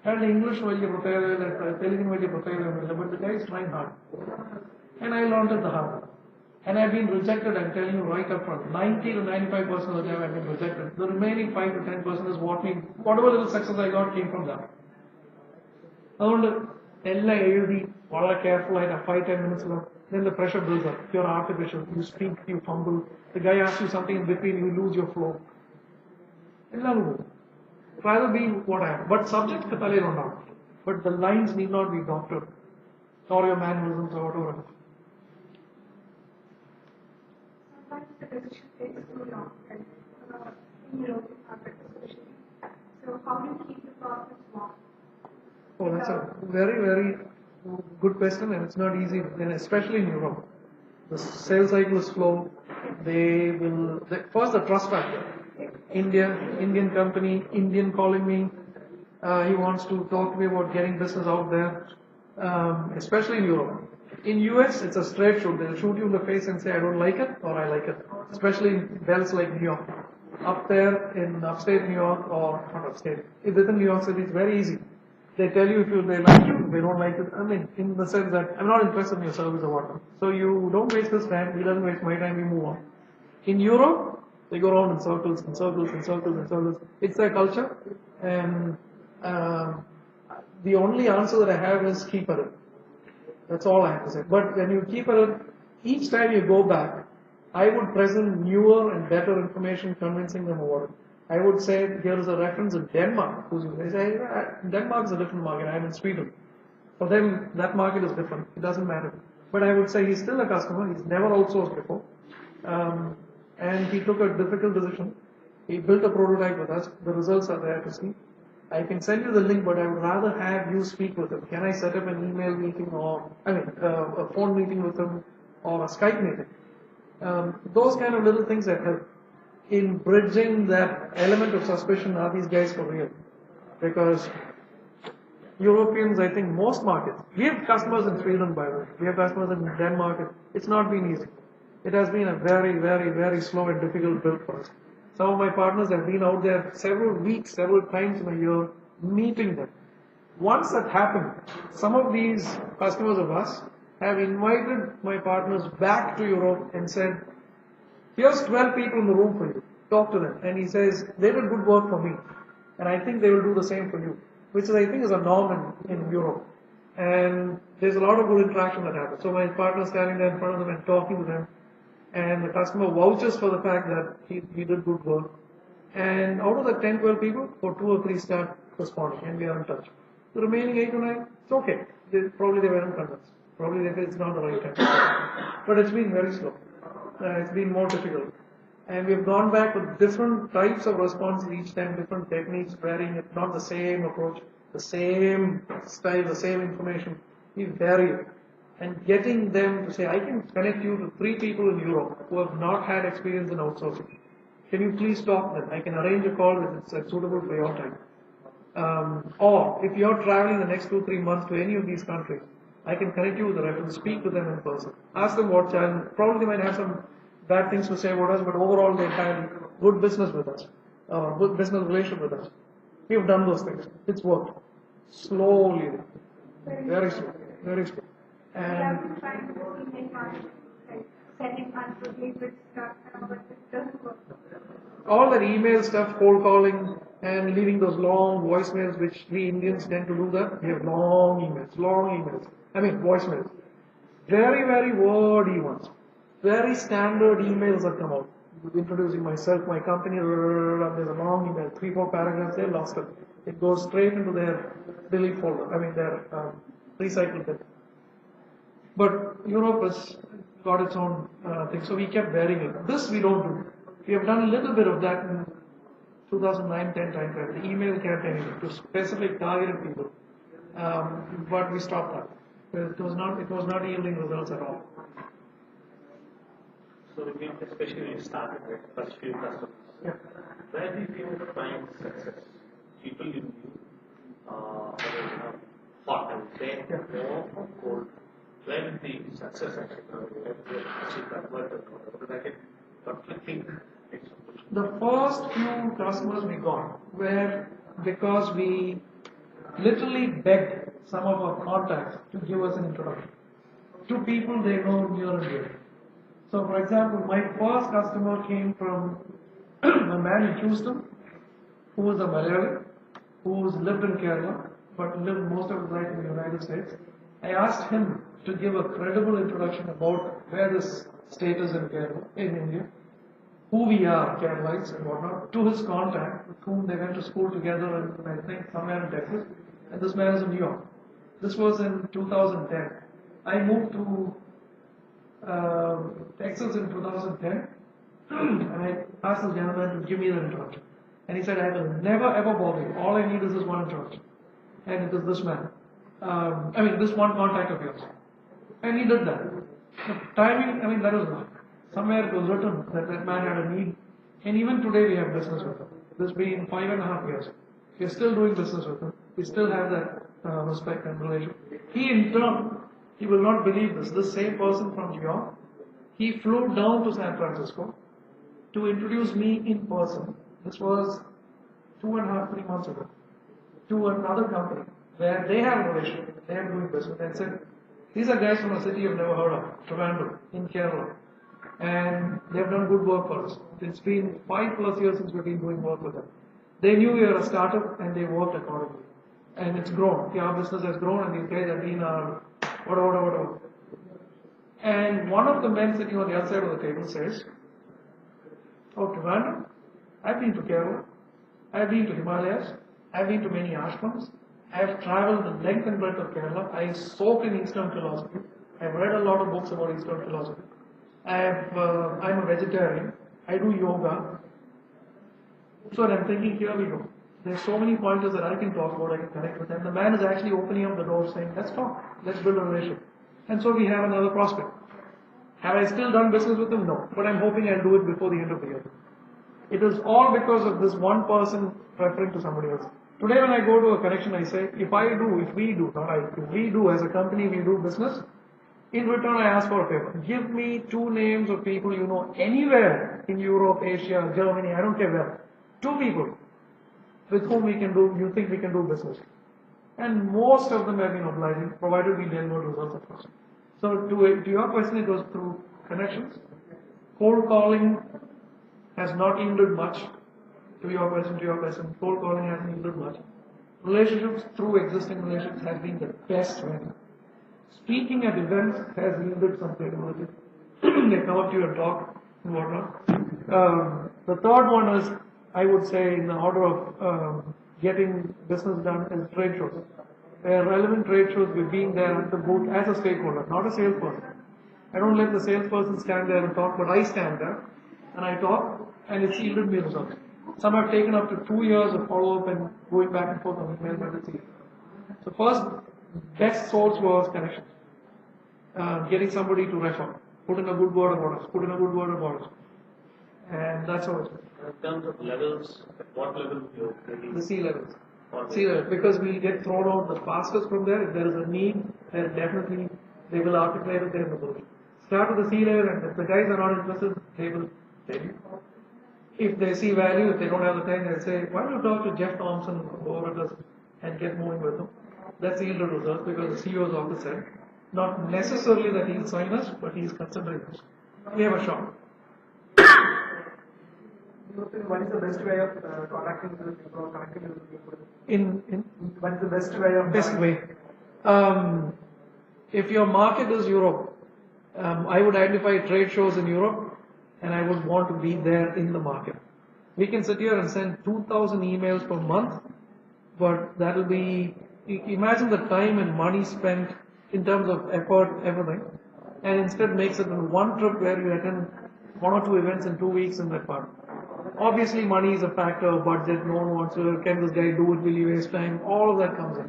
And English വലിയ പ്രത്യേകത, Telugu വലിയ പ്രത്യേകത, but the guy is trying hard. And I learned it the hard way. And I've been rejected, I'm telling you right up front. 90 to 95% of the time I've been rejected. The remaining 5 to 10% is whatever little success I got came from that. അതുകൊണ്ട് എല്ലാം എഴുതി വളരെ careful ആയിട്ട് 5-10 minutes ago, then the pressure builds up. You're artificial, you speak, you fumble. The guy asks you something in between, you lose your flow. എല്ലാം പോകും. Rather be what I am. But subject തലയിൽ ഉണ്ടാവും. But the lines need not be doctored. Or your mannerisms or whatever. Sometimes the decision takes too long, and in Europe, especially. So how do you keep the process warm? Oh, that's a very, very good question, and it's not easy, and especially in Europe. The sales cycle is slow. First, the trust factor. Indian company, Indian calling me. He wants to talk to me about getting business out there, especially in Europe. In US, it's a straight shoot. They'll shoot you in the face and say, I don't like it, or I like it. Especially in belts like New York. Up there in upstate New York, or not upstate, within New York City, it's very easy. They tell you if they like you, they don't like it. I mean, in the sense that I'm not interested in your service or whatever. So you don't waste this time, he doesn't waste my time, we move on. In Europe, they go around in circles and circles and circles and circles. It's their culture, and the only answer that I have is keep at it. That's all I have to say. But when you keep at it, each time you go back, I would present newer and better information, convincing them about it. I would say, here is a reference in Denmark. They say, Denmark is a different market. I'm in Sweden. For them, that market is different. It doesn't matter. But I would say he's still a customer. He's never outsourced before. And he took a difficult decision. He built a prototype with us. The results are there to see. I can send you the link, but I would rather have you speak with him. Can I set up an email meeting or, a phone meeting with him or a Skype meeting? Those kind of little things that help in bridging that element of suspicion. Are these guys for real? Because Europeans, I think most markets, we have customers in Sweden, by the way. We have customers in Denmark. It's not been easy. It has been a very, very, very slow and difficult build for us. Some of my partners have been out there several weeks, several times in a year, meeting them. Once that happened, some of these customers of us have invited my partners back to Europe and said, here's 12 people in the room for you. Talk to them. And he says, they did good work for me. And I think they will do the same for you. Which I think is a norm in Europe. And there's a lot of good interaction that happens. So my partner standing there in front of them and talking to them. And the customer vouches for the fact that he did good work. And out of the 10, 12 people, for 2 or 3 start responding, and we are in touch. The remaining 8 to 9, it's okay. Probably they weren't convinced. Probably they feel it's not the right time. But it's been very slow. It's been more difficult. And we've gone back with different types of responses each time, different techniques, varying it, not the same approach, the same style, the same information. We vary it. And getting them to say, I can connect you to 3 people in Europe who have not had experience in outsourcing. Can you please talk to them? I can arrange a call if it's suitable for your time. Or if you're traveling the next 2-3 months to any of these countries, I can connect you with the reference, speak to them in person. Ask them what challenge. Probably they might have some bad things to say about us, but overall they had good business with us, good business relationship with us. We've done those things. It's worked. Slowly, very slow, very slow. Have And you tried to email marketing, like sending unsolicited stuff and all that? It doesn't work. all that email stuff, cold calling, and leaving those long voicemails, which we Indians tend to do that. We have long emails. I mean, voicemails. Very, very wordy ones. Very standard emails that come out. Introducing myself, my company, there's a long email, 3-4 paragraphs, they lost it. It goes straight into their delete folder, their recycle bin. But Europe has got its own thing, so we kept varying it. This we don't do. We have done a little bit of that in 2009-10 time frame, the email campaign to specific targeted people. But we stopped that. It was not yielding results at all. So we especially when you started with first few customers, Yeah. where do you feel find success? People you knew, whether hot, I would say, Yeah. or cold. Where did the success actually come? Where did you actually convert it? Because I can conflicting things. The first few customers we got were because we literally begged some of our contacts to give us an introduction to people they know near and dear. So, for example, my first customer came from a man in Houston who was a Malayali, who's lived in Kerala but lived most of his life in the United States. I asked him to give a credible introduction about where this state is in Kerala, in India, who we are, Keralites and whatnot, to his contact, with whom they went to school together in, I think, somewhere in Texas, and this man is in New York. This was in 2010. I moved to Texas in 2010, and I asked this gentleman to give me the introduction. And he said, I will never ever bother you. All I need is this one introduction. And it is this man. This one contact of yours. And he did that. The timing, that was luck. Somewhere it was written that that man had a need. And even today we have business with him. This being 5.5 years. We are still doing business with him. We still have that respect and relation. He in turn, he will not believe this. This same person from New York, he flew down to San Francisco to introduce me in person. This was 2.5-3 months ago. To another company where they have a relationship, they are doing business. And said, these are guys from a city you've never heard of, Trivandrum, in Kerala. And they've done good work for us. It's been 5+ years since we've been doing work with them. They knew we were a startup and they worked accordingly. And it's grown. Our business has grown and these guys have been whatever. And one of the men sitting on the other side of the table says, oh, Trivandrum, I've been to Kerala, I've been to Himalayas, I've been to many ashrams, I've traveled the length and breadth of Kerala, I soak in Eastern philosophy, I've read a lot of books about Eastern philosophy, I'm a vegetarian, I do yoga. So I'm thinking, here we go. There's so many pointers that I can talk about, I can connect with them. The man is actually opening up the door saying, let's talk, let's build a relationship. And so we have another prospect. Have I still done business with him? No. But I'm hoping I'll do it before the end of the year. It is all because of this one person referring to somebody else. Today when I go to a connection, I say, if we do as a company, we do business, in return I ask for a favor. Give me 2 names of people you know anywhere in Europe, Asia, Germany, I don't care where. 2 people with whom you think we can do business. And most of them have been obliging, provided we deliver results, of course. So to your question, it was through connections. Cold calling has not yielded much. To your question, cold calling hasn't yielded much. Relationships through existing relationships has been the best way. Speaking at events has yielded some credibility. They come up to you and talk and whatnot. The third one is, I would say, in the order of getting business done is trade shows. relevant trade shows, we're being there at the booth as a stakeholder, not a salesperson. I don't let the salesperson stand there and talk, but I stand there and I talk, and it's yielded me results. Some have taken up to 2 years of follow-up and going back and forth on email, but it's easy. So first, best source was connections. Getting somebody to refer, put in a good word about us, put in a good word about us. And that's how it's been. In terms of levels, at what level you really The C levels. or C level, because we get thrown out the fastest from there. If there is a need, then definitely they will articulate it there in the building. Start with the C level, and if the guys are not interested, they will tell you. If they see value, if they don't have the time, they'll say, why don't you talk to Jeff Thompson or whoever it is and get moving with them. That's yielded results because the CEO's office said, not necessarily that he'll sign us, but he's considering us. We have a shot. What is the best way of contacting the people or connecting with the people? In What is the best way of best way. If your market is Europe, I would identify trade shows in Europe, and I would want to be there in the market. We can sit here and send 2,000 emails per month, but that will be, imagine the time and money spent in terms of effort, everything, and instead makes it in one trip where you attend 1 or 2 events in 2 weeks in that part. Obviously, money is a factor, budget, no one wants to, can this guy do it, will he waste time, all of that comes in.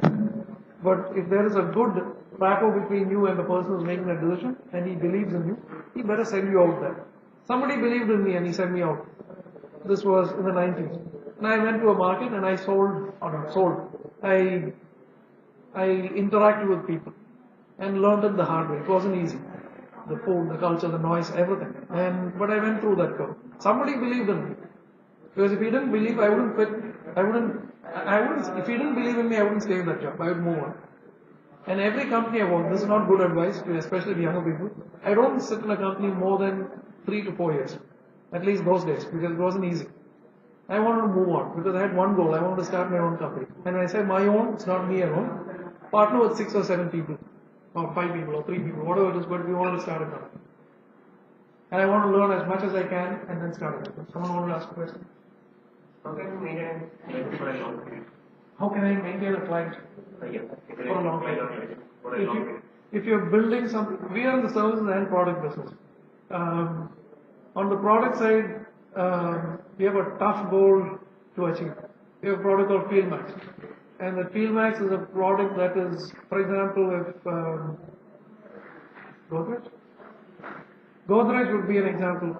But if there is a good rapport between you and the person who's making that decision, and he believes in you, he better send you out there. Somebody believed in me and he sent me out. This was in the 90s. And I went to a market and I I interacted with people and learned it the hard way. It wasn't easy. The food, the culture, the noise, everything. But I went through that curve. Somebody believed in me. Because if he didn't believe, I wouldn't fit. If he didn't believe in me, I wouldn't stay in that job. I would move on. And every company I work, this is not good advice, especially the younger people. I don't sit in a company more than 3 to 4 years. At least those days, because it wasn't easy. I wanted to move on, because I had one goal. I wanted to start my own company. And when I say my own, it's not me alone. Partner with 6 or 7 people, or 5 people, or 3 people, whatever it is, but we wanted to start a company. And I want to learn as much as I can, and then start a company. Someone want to ask a question? how can you maintain it for a long period? How can I maintain a client? Yeah, For a long time. For a long period. If you're building something, we are in the services and product business. On the product side, we have a tough goal to achieve. We have a product called FieldMax. And the FieldMax is a product that is, for example, if Godrej would be an example.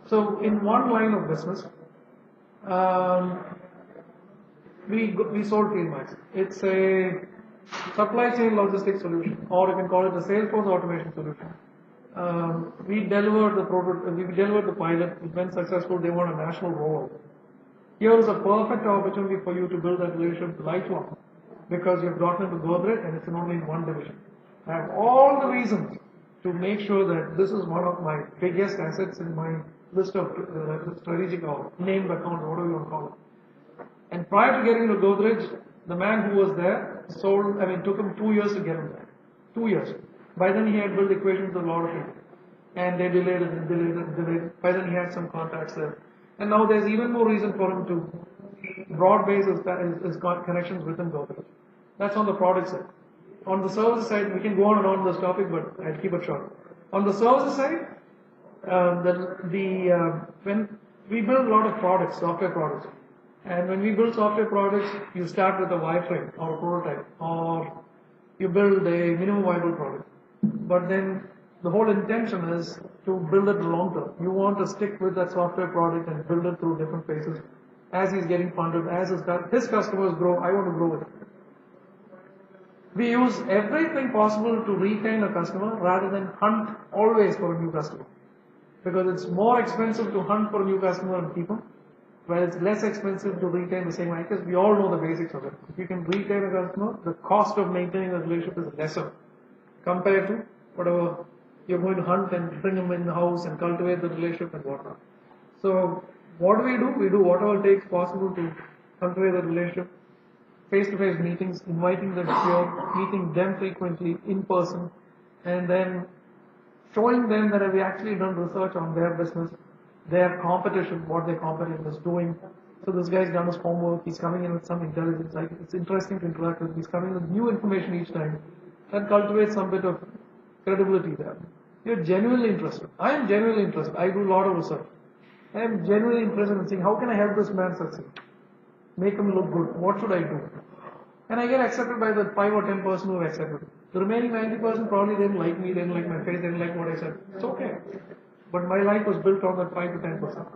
So in one line of business, we sold FieldMax. It's a supply chain logistics solution, or you can call it a Salesforce automation solution. We delivered the pilot. It went successful. They want a national rollout. Here is a perfect opportunity for you to build that relationship lifelong, because you've gotten into Godrej and it's only in one division. I have all the reasons to make sure that this is one of my biggest assets in my list of strategic or named accounts, whatever you want to call it. And prior to getting into Godrej, the man who was there took him 2 years to get him there. 2 years. By then he had built equations with a lot of people. And they delayed it and delayed it and delayed. By then he had some contacts there. And now there's even more reason for him to broad base his connections within Godrej. That's on the product side. On the service side, we can go on and on this topic, but I'll keep it short. On the services side, when we build a lot of products, software products, and when we build software products, you start with a wireframe or a prototype, or you build a minimum viable product. But then the whole intention is to build it long term. You want to stick with that software product and build it through different phases. As he's getting funded, as his customers grow, I want to grow with it. We use everything possible to retain a customer rather than hunt always for a new customer. Because it's more expensive to hunt for a new customer and keep them, where it's less expensive to retain the same one, because we all know the basics of it. If you can retain a customer, the cost of maintaining a relationship is lesser compared to whatever you're going to hunt and bring them in the house and cultivate the relationship and whatnot. So what do? We do whatever takes possible to cultivate the relationship. Face-to-face meetings, inviting them here, meeting them frequently in person, and then showing them that we actually done research on their business, their competition, what their competition is doing, So this guy's done his homework, he's coming in with some intelligence, it's interesting to interact with, he's coming with new information each time. That cultivates some bit of credibility there. You're genuinely interested. I am genuinely interested. I do a lot of research. I am genuinely interested in seeing how can I help this man succeed? Make him look good. What should I do? And I get accepted by the 5 or 10% who have accepted. The remaining 90% probably didn't like me, didn't like my face, didn't like what I said. It's okay. But my life was built on that 5 to 10%.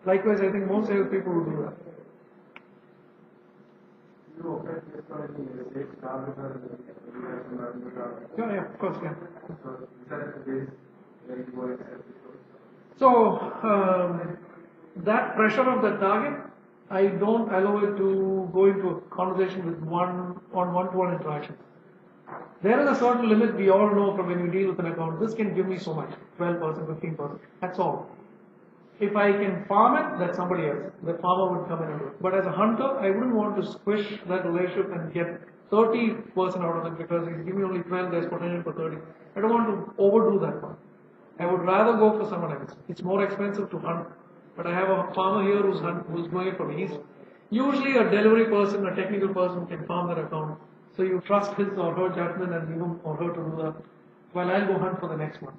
Likewise, I think most sales people will do that. Yeah, of course, yeah. So, that pressure of the target, I don't allow it to go into a conversation with one-to-one interaction. There is a certain limit we all know from when you deal with an account. This can give me so much, 12%, 15%. That's all. If I can farm it, that's somebody else. The farmer would come in and do it. But as a hunter, I wouldn't want to squish that relationship and get 30% out of it because he's giving me only 12, there's potential for 30. I don't want to overdo that one. I would rather go for someone else. It's more expensive to hunt. But I have a farmer here who's doing it for me. He's usually a delivery person, a technical person who can farm that account. So you trust his or her judgment and him or her to do that. While I'll go hunt for the next one.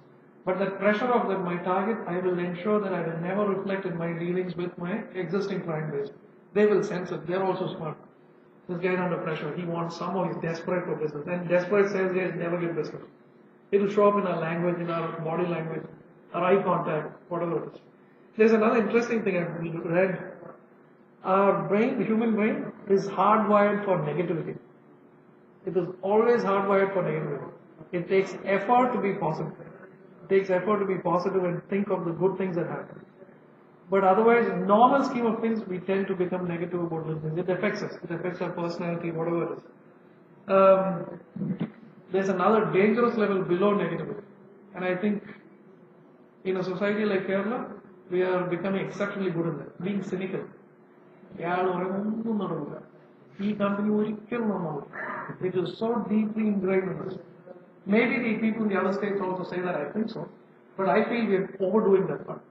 But the pressure of my target, I will ensure that I will never reflect in my dealings with my existing client base. They will sense it. They're also smart. This guy's under pressure. He wants some or he's desperate for business. And desperate sales guys never get business. It will show up in our language, in our body language, our eye contact, whatever it is. There's another interesting thing I've read. Our brain, the human brain, is hardwired for negativity. It is always hardwired for negativity. It takes effort to be positive. It takes effort to be positive and think of the good things that happen. But otherwise, normal scheme of things, we tend to become negative about business. It affects us. It affects our personality, whatever it is. There's another dangerous level below negativity. And I think in a society like Kerala, we are becoming exceptionally good in that. Being cynical. It is so deeply ingrained in us. Maybe the people in the other states also say that, I think so. But I feel we are overdoing that part.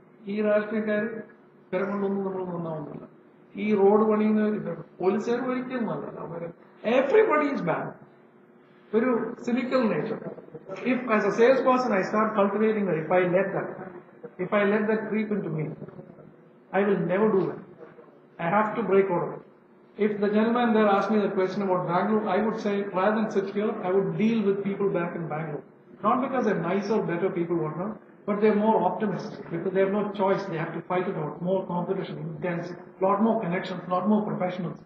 Everybody is bad. Very cynical nature. If as a salesperson I start cultivating that, if I let that creep into me, I will never do that. I have to break out of it. If the gentleman there asked me the question about Bangalore, I would say, rather than sit here, I would deal with people back in Bangalore. Not because they're nicer, better people, whatnot, but they're more optimistic because they have no choice. They have to fight it out. More competition, intense, lot more connections, lot more professionals.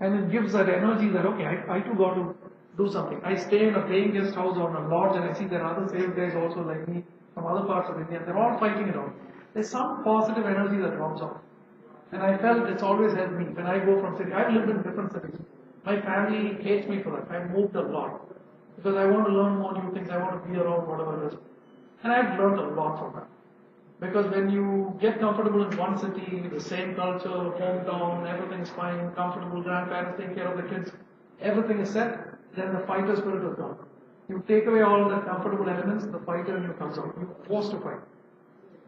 And it gives that energy that, okay, I too got to do something. I stay in a paying guest house or in a lodge and I see there are other sales guys also like me from other parts of India. They're all fighting it out. There's some positive energy that comes out. And I felt it's always helped me when I go from city. I've lived in different cities. My family hates me for that. I've moved a lot because I want to learn more new things. I want to be around whatever it is. And I've learned a lot from that. Because when you get comfortable in one city, the same culture, hometown, everything's fine, comfortable, grandparents take care of the kids, everything is set, then the fighter spirit is gone. You take away all the comfortable elements, the fighter in you comes out. You're forced to fight.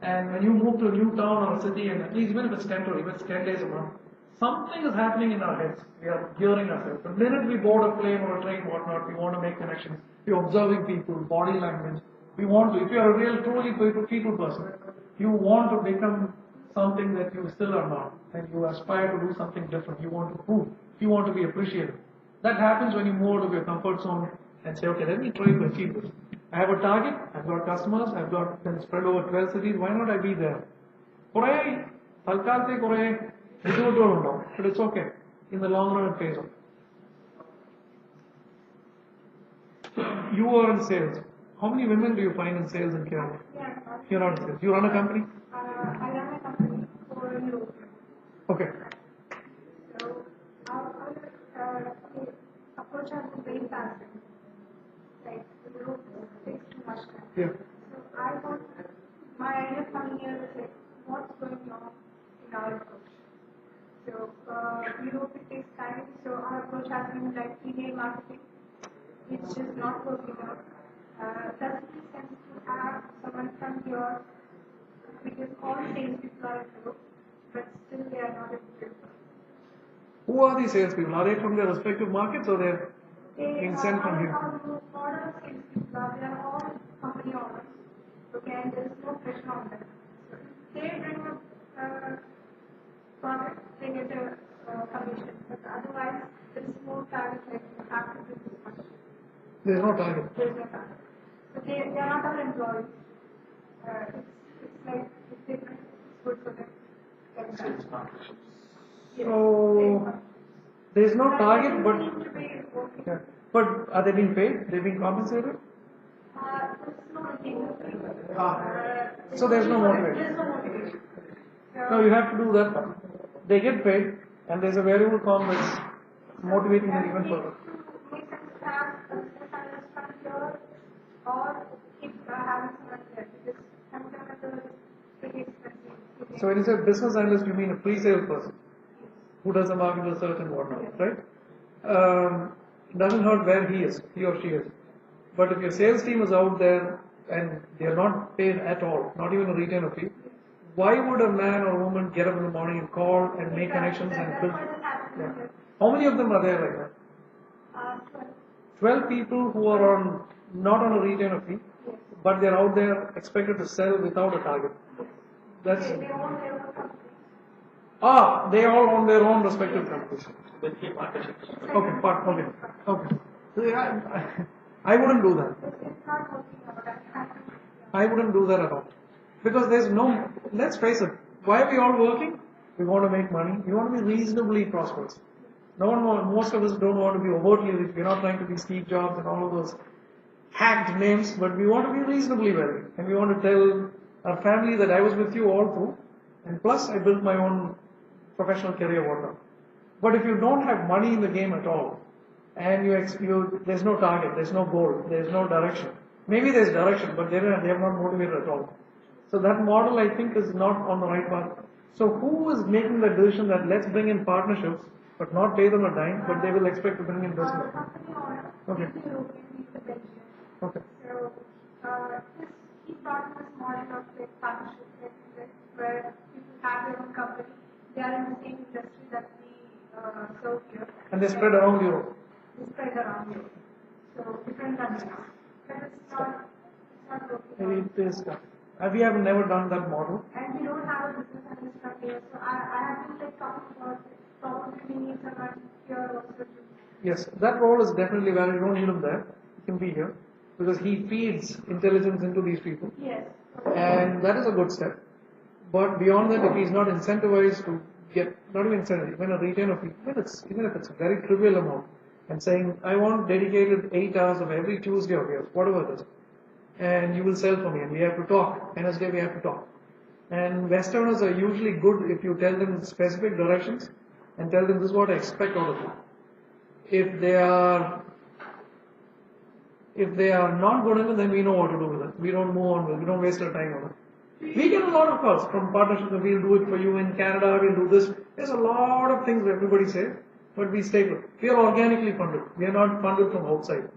And when you move to a new town or a city, and at least even if it's temporary, if it's 10 days a month, something is happening in our heads. We are gearing ourselves. The minute we board a plane or a train, whatnot, we want to make connections. We're observing people, body language. We want to, if you're a real, truly people person, you want to become something that you still are not. And you aspire to do something different. You want to prove. You want to be appreciated. That happens when you move out of your comfort zone and say, okay, let me try to achieve this. I have a target, I've got customers, I've got them spread over 12 cities, why not I be there? But it's okay. In the long run, it pays off. You are in sales. How many women do you find in sales in Kerala? Yeah. You're not in sales. You run a company? I run a company for Europe. Okay. So our approach has been very passive. Like Europe takes too much time. Yeah. So I want my idea coming here is like what's going on in our approach. So Europe it takes time. So our approach has been like email marketing, which is not working out. Does it make sense to have someone from here because all sales people are in Europe, but still they they are not able to. Who are these salespeople? Are they from their respective markets or they're They being sent from here? are modern salespeople. They are all company owners. Okay, and there is no pressure on them. So if they bring a product, they get a commission. But otherwise, there is no target like you have to do this much. There's no target. There is no target. So they are not our employees. It's like if they bring it's good for them. Like that. Sales partnerships. Yes, So there's no target, but Need to be working. yeah. But are they being paid? They're being compensated? There's no motivation. So there's no motivation. There's no motivation. No, you have to do that part. They get paid, and there's a variable comp that's motivating them even further. Make sense to have a business analyst from here or keep having someone there because semiconductor is pretty expensive. So when you say business analyst, you mean a pre-sales person who does the market research and whatnot, right? It doesn't hurt where he or she is. But if your sales team is out there and they are not paid at all, not even a retainer fee, why would a man or woman get up in the morning and call and make connections and build? That's what is happening Yeah. here. How many of them are there like that? 12 people who are on not on a retainer fee, but they're out there expected to sell without a target. That's They own their own company. they all own their own respective companies. With the partnerships. Okay. So, yeah, I wouldn't do that. It's not working out. I wouldn't do that at all. Because there's no, let's face it, why are we all working? We want to make money. We want to be reasonably prosperous. Most of us don't want to be overtly rich. We're not trying to be Steve Jobs and all of those hacked names, but we want to be reasonably wealthy. And we want to tell our family that I was with you all through. And plus, I built my own professional career, whatnot. But if you don't have money in the game at all, and there's no target, there's no goal, there's no direction. Maybe there's direction, but they are not motivated at all. So that model, I think, is not on the right path. So who is making the decision that let's bring in partnerships, but not pay them a dime, but they will expect to bring in The business? company owner, Okay. he's the European, he's the Belgian. Okay. So, he brought this model of like partnership, where people have their own company, they are in the same industry that we serve here. And they spread around Europe. They spread around Europe. So, different countries. But it's not working. Maybe it is. We have never done that model. And we don't have a business analyst from here. So, I have been like talking about probably we need someone here also to. Yes, that role is definitely valid. You don't need him there. He can be here. Because he feeds intelligence into these people. Yes. And that is a good step. But beyond that, if he's not incentivized to get, not even incentive, even a retainer fee, even if it's a very trivial amount, and saying, I want dedicated 8 hours of every Tuesday of yours, whatever it is, and you will sell for me, and we have to talk. Wednesday we have to talk. And Westerners are usually good if you tell them specific directions and tell them this is what I expect out of you. If they are not good enough, then we know what to do with it. We don't move on with it. We don't waste our time on it. We get a lot of calls from partnerships. We'll do it for you in Canada. We'll do this. There's a lot of things everybody says, but we stay put. We are organically funded. We are not funded from outside.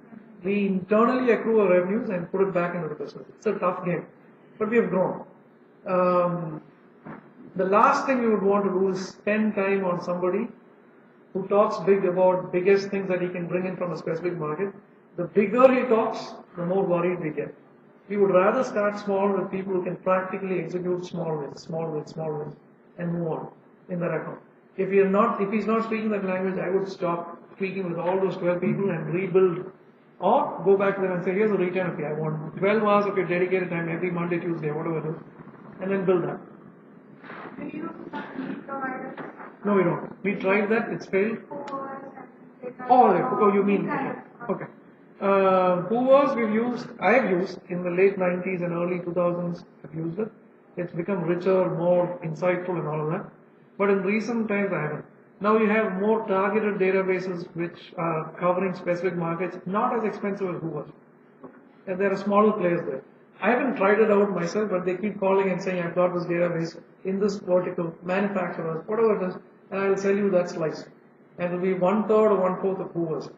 We internally accrue our revenues and put it back into the business. It's a tough game, but we have grown. The last thing we would want to do is spend time on somebody who talks big about biggest things that he can bring in from a specific market. The bigger he talks, the more worried we get. We would rather start small with people who can practically execute small wins, and move on in that account. If he's not speaking that language, I would stop speaking with all those 12 people and rebuild, or go back to them and say, here's a retainer fee. I want 12 hours of your dedicated time every Monday, Tuesday, whatever it is, and then build that. Do you lead providers? No, we don't. We tried that. It's failed. Oh, You mean, okay. Hoovers I have used in the late 90s and early 2000s, I've used it. It's become richer, more insightful and all of that. But in recent times I haven't. Now you have more targeted databases which are covering specific markets, not as expensive as Hoovers. And there are smaller players there. I haven't tried it out myself, but they keep calling and saying, I've got this database in this vertical, manufacturers, whatever it is, and I'll sell you that slice. And it'll be 1/3 or 1/4 of Hoovers.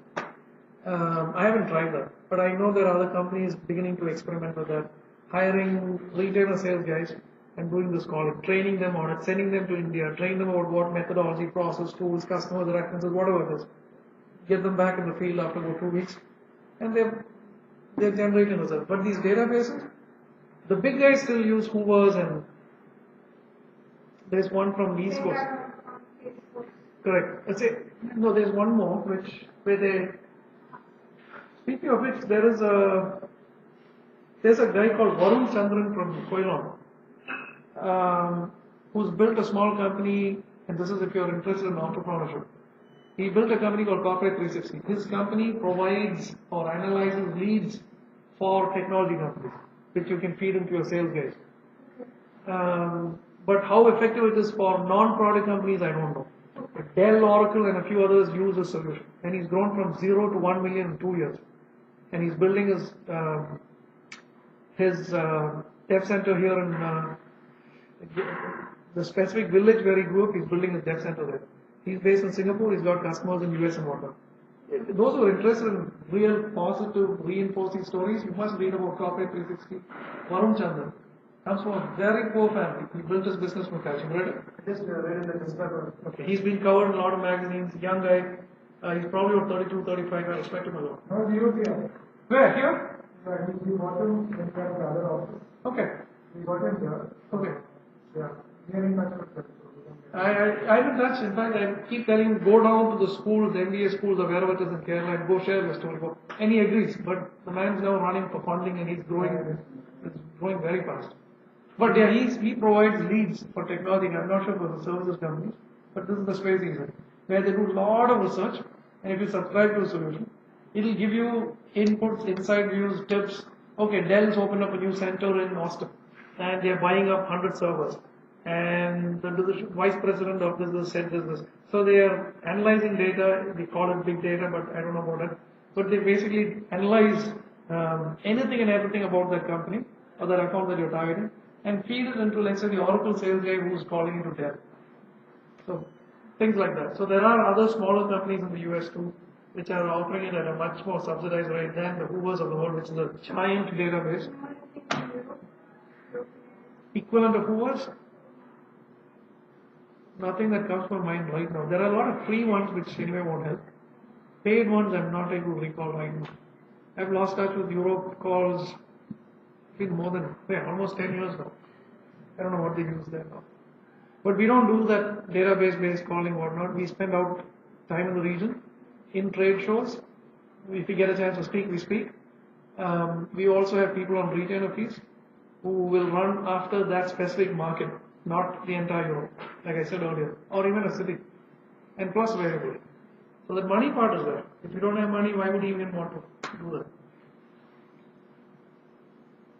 I haven't tried that, but I know there are other companies beginning to experiment with that, hiring retailer sales guys and doing this calling, training them on it, sending them to India, train them about what methodology, process, tools, customers, references, whatever it is. Get them back in the field after about 2 weeks, and they're generating results. But these databases, the big guys still use Hoovers, and there's one from the East They Coast. are on Facebook. Correct. No, there's one more where they. Speaking of which, there's a guy called Varun Chandran from Koilon, who's built a small company, and this is if you're interested in entrepreneurship. He built a company called Corporate 360. His company provides or analyzes leads for technology companies, which you can feed into your sales guys. But how effective it is for non-product companies, I don't know. Dell, Oracle, and a few others use this solution, and he's grown from 0 to 1 million in 2 years. And he's building his dev center here in the specific village where he grew up. He's building his dev center there. He's based in Singapore. He's got customers in US and whatnot. Those who are interested in real positive reinforcing stories, you must read about Corporate 360. Varun Chandran comes from a very poor family. He built his business from scratch. You read it? Just read in the newspaper. Okay. He's been covered in a lot of magazines. Young guy. He's probably about 32, 35. I respect him a lot. No, he was here. Where? Here? Yeah, we got him when we had the other office. Okay. We got him here. Okay. Yeah, we are in touch with him. I'm in touch. In fact, I keep telling him, go down to the schools, the MBA schools or wherever it is in Kerala and go share your story. And he agrees. But the man's now running for funding and he's growing very fast. But yeah, he provides leads for technology. I'm not sure for the services companies, but this is the space he's in, where they do a lot of research. And if you subscribe to a solution, it'll give you inputs, inside views, tips. Okay, Dell's opened up a new center in Austin, and they're buying up 100 servers. And the vice president of this said this. So they are analyzing data. We call it big data, but I don't know about it. But they basically analyze anything and everything about that company or that account that you're targeting, and feed it into, let's say, the Oracle sales guy who's calling into Dell. So things like that. So there are other smaller companies in the US too, which are offering it at a much more subsidized rate than the Hoovers of the world, which is a giant database. Equivalent of Hoovers? Nothing that comes to mind right now. There are a lot of free ones which anyway won't help. Paid ones I'm not able to recall right now. I've lost touch with Europe calls. It's been more than almost 10 years now. I don't know what they use there now. But we don't do that database-based calling or whatnot. We spend out time in the region, in trade shows. If we get a chance to speak, we speak. We also have people on retainer fees who will run after that specific market, not the entire Europe, like I said earlier, or even a city, and plus variability. So the money part is there. If you don't have money, why would you even want to do that?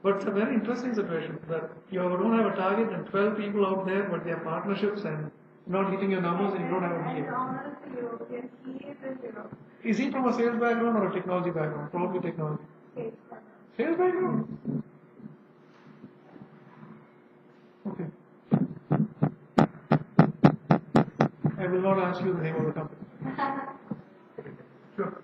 But it's a very interesting situation that you don't have a target and 12 people out there, but they are partnerships and not hitting your numbers and you don't have a And BA. honestly, European, he is in Europe. Is he from a sales background or a technology background? Probably technology. Sales Sales background? Okay. I will not ask you the name of the company. background. Sure.